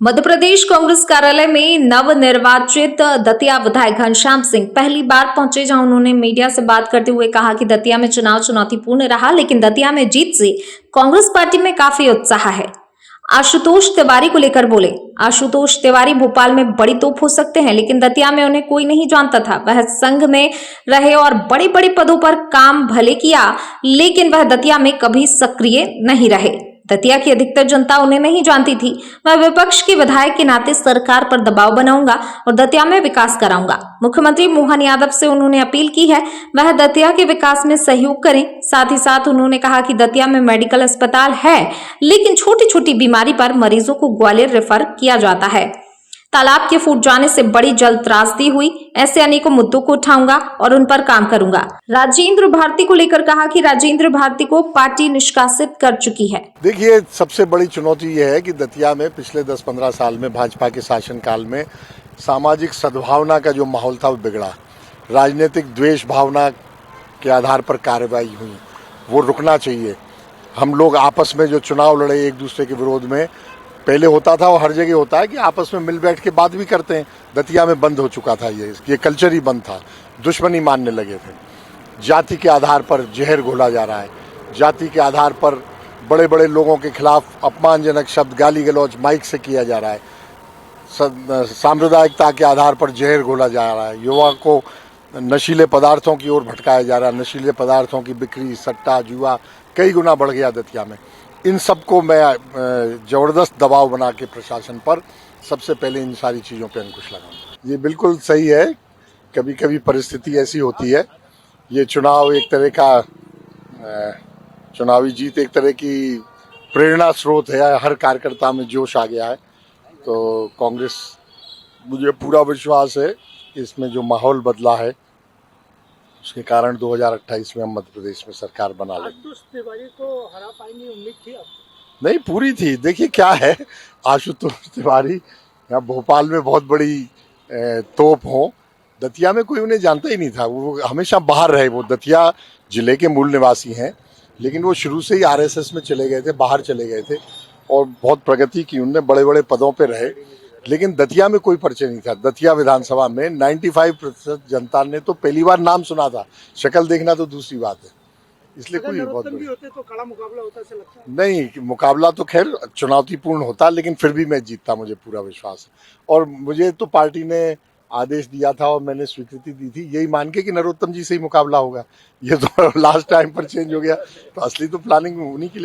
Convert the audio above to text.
मध्य प्रदेश कांग्रेस कार्यालय में नवनिर्वाचित दतिया विधायक घनश्याम सिंह पहली बार पहुंचे, जहां उन्होंने मीडिया से बात करते हुए कहा कि दतिया में चुनाव चुनौतीपूर्ण रहा, लेकिन दतिया में जीत से कांग्रेस पार्टी में काफी उत्साह है। आशुतोष तिवारी को लेकर बोले। आशुतोष तिवारी भोपाल में बड़ी तोप हो सकते हैं, लेकिन दतिया में उन्हें कोई नहीं जानता था। वह संघ में रहे और बड़े बड़े पदों पर काम भले किया, लेकिन वह दतिया में कभी सक्रिय नहीं रहे। दतिया की अधिकतर जनता उन्हें नहीं जानती थी। मैं विपक्ष के विधायक के नाते सरकार पर दबाव बनाऊंगा और दतिया में विकास कराऊंगा। मुख्यमंत्री मोहन यादव से उन्होंने अपील की है वह दतिया के विकास में सहयोग करें। साथ ही साथ उन्होंने कहा कि दतिया में मेडिकल अस्पताल है, लेकिन छोटी छोटी बीमारी पर मरीजों को ग्वालियर रेफर किया जाता है। तालाब के फूट जाने से बड़ी जल त्रासदी हुई। ऐसे अनेकों मुद्दों को उठाऊंगा और उन पर काम करूंगा। राजेंद्र भारती को लेकर कहा कि राजेंद्र भारती को पार्टी निष्कासित कर चुकी है। देखिए, सबसे बड़ी चुनौती यह है कि दतिया में पिछले 10-15 साल में भाजपा के शासनकाल में सामाजिक सद्भावना का जो माहौल था वो बिगड़ा। राजनीतिक द्वेष भावना के आधार पर कार्रवाई हुई, वो रुकना चाहिए। हम लोग आपस में जो चुनाव लड़े एक दूसरे के विरोध में, पहले होता था और हर जगह होता है कि आपस में मिल बैठ के बात भी करते हैं। दतिया में बंद हो चुका था, ये कल्चर ही बंद था। दुश्मनी मानने लगे थे। जाति के आधार पर जहर घोला जा रहा है। जाति के आधार पर बड़े बड़े लोगों के खिलाफ अपमानजनक शब्द, गाली गलौज माइक से किया जा रहा है। सांप्रदायिकता के आधार पर जहर घोला जा रहा है। युवा को नशीले पदार्थों की ओर भटकाया जा रहा है। नशीले पदार्थों की बिक्री, सट्टा, जुआ कई गुना बढ़ गया दतिया में। इन सबको मैं ज़बरदस्त दबाव बना के प्रशासन पर सबसे पहले इन सारी चीज़ों पे अंकुश लगाऊंगा। ये बिल्कुल सही है, कभी कभी परिस्थिति ऐसी होती है। ये चुनाव एक तरह का चुनावी जीत एक तरह की प्रेरणा स्रोत है। हर कार्यकर्ता में जोश आ गया है। तो कांग्रेस, मुझे पूरा विश्वास है इसमें जो माहौल बदला है उसके कारण 2028 में हम मध्य प्रदेश में सरकार बना लेंगे। आशुतोष तिवारी को हरा पाएंगे, उम्मीद थी आपको? नहीं, पूरी थी। देखिए क्या है, आशुतोष तिवारी यहाँ भोपाल में बहुत बड़ी तोप हो, दतिया में कोई उन्हें जानता ही नहीं था। वो हमेशा बाहर रहे। वो दतिया जिले के मूल निवासी हैं, लेकिन वो शुरू से ही आरएसएस में चले गए थे, बाहर चले गए थे और बहुत प्रगति की उन्होंने, बड़े बड़े पदों पे रहे। लेकिन दतिया में कोई परिचय नहीं था। दतिया विधानसभा में 95% जनता ने तो पहली बार नाम सुना था, शक्ल देखना तो दूसरी बात है। इसलिए कोई बहुत भी होते तो कड़ा मुकाबला होता से लगता है। नहीं, मुकाबला तो खैर चुनौतीपूर्ण होता, लेकिन फिर भी मैं जीतता, मुझे पूरा विश्वास है। और मुझे तो पार्टी ने आदेश दिया था और मैंने स्वीकृति दी थी, यही मान के कि नरोत्तम जी से ही मुकाबला होगा। ये तो लास्ट टाइम पर चेंज हो गया, तो असली तो प्लानिंग उन्हीं के लिए